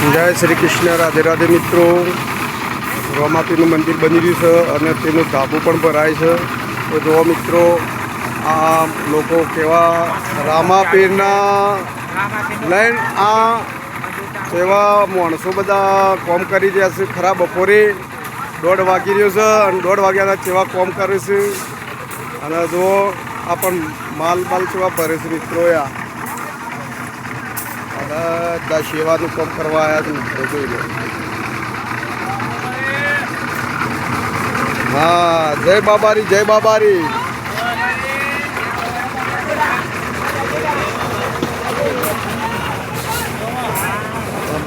જય શ્રી કૃષ્ણ, રાધે રાધે મિત્રો. રામાપીરનું મંદિર બની રહ્યું છે અને તેનું ધાબુ પણ ભરાય છે. તો જો મિત્રો, આ લોકો કેવા રામાપીરના લઈને આ એવા માણસો બધા કોમ કરી રહ્યા છે. ખરા બપોરે 1:30 વાગી રહ્યો છે અને 1:30 વાગ્યાના કેવા કોમ કરે છે. અને જો આ પણ માલ કેવા ભરે છે મિત્રો. બધા સેવાનું કામ કરવા આવ્યા છે મિત્રો, જોઈ લો. હા, જય બાબારી, જય બાબારી.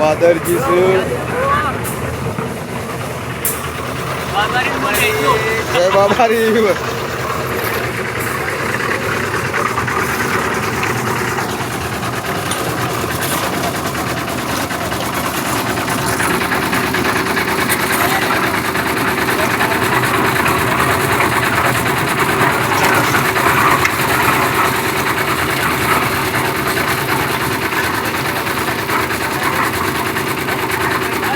બાદરજી છે, જય બાબારી.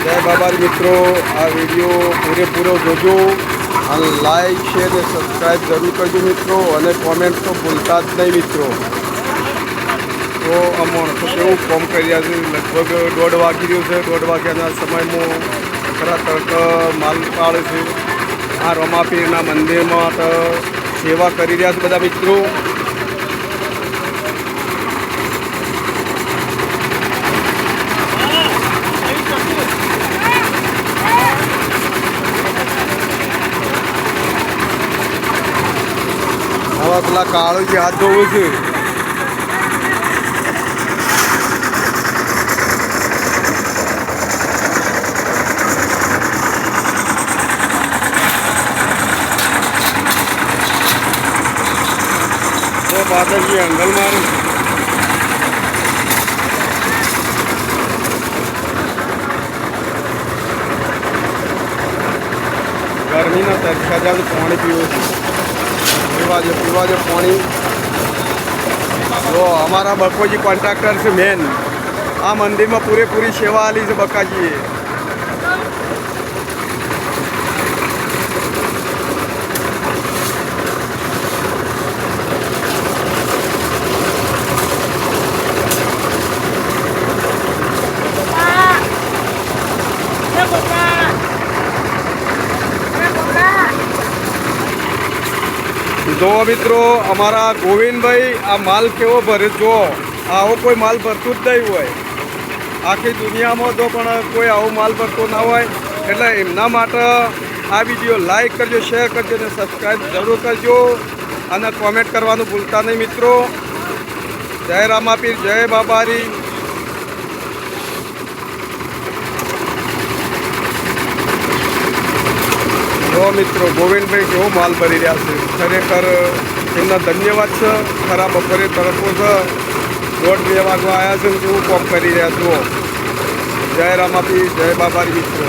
જય બાબારી મિત્રો. આ વિડીયો પૂરેપૂરો જોજો અને લાઈક શેર અને સબસ્ક્રાઈબ જરૂર કરજો મિત્રો. અને કોમેન્ટ તો ભૂલતા જ નહીં મિત્રો. તો આ માણસો કેવું કોમ કરી રહ્યા છે. લગભગ 1:30 વાગી રહ્યો છે. 1:30 વાગ્યાના સમયમાં ખરા તડક માલ પાડે છે. આ રામાપીરના મંદિરમાં તો સેવા કરી રહ્યા છે બધા મિત્રો. આવા પેલા કાળો જે હાથ ધોવું છે. તો બાદરજી અંગલ મારું. ગરમીના તડકા જાવ પાણી પીવું છે. પીવા દે પાણી. જો અમારા બકોજી કોન્ટ્રાક્ટર છે મેન. આ મંદિરમાં પૂરેપૂરી સેવા આલી છે બકાજીએ. જો મિત્રો, અમારા ગોવિંદભાઈ આ માલ કેવો ભરે. જો આવો કોઈ માલ ભરતું જ નહીં હોય આખી દુનિયામાં. તો પણ કોઈ આવો માલ ભરતો ના હોય. એટલે એમના માટે આ વિડીયો લાઈક કરજો, શેર કરજો અને સબસ્ક્રાઈબ જરૂર કરજો. અને કોમેન્ટ કરવાનું ભૂલતા નહીં મિત્રો. જય રામાપીર, જય બાબારી. જો મિત્રો, ગોવિંદભાઈ કેવો માલ ભરી રહ્યા છે. ખરેખર એમના ધન્યવાદ છે. ખરા બપોરે તડકો છે. 1:30 વાગવા આવ્યા છે ને કેવું કોમ કરી રહ્યા છો. જય રામાપીર, જય બાબારી મિત્રો.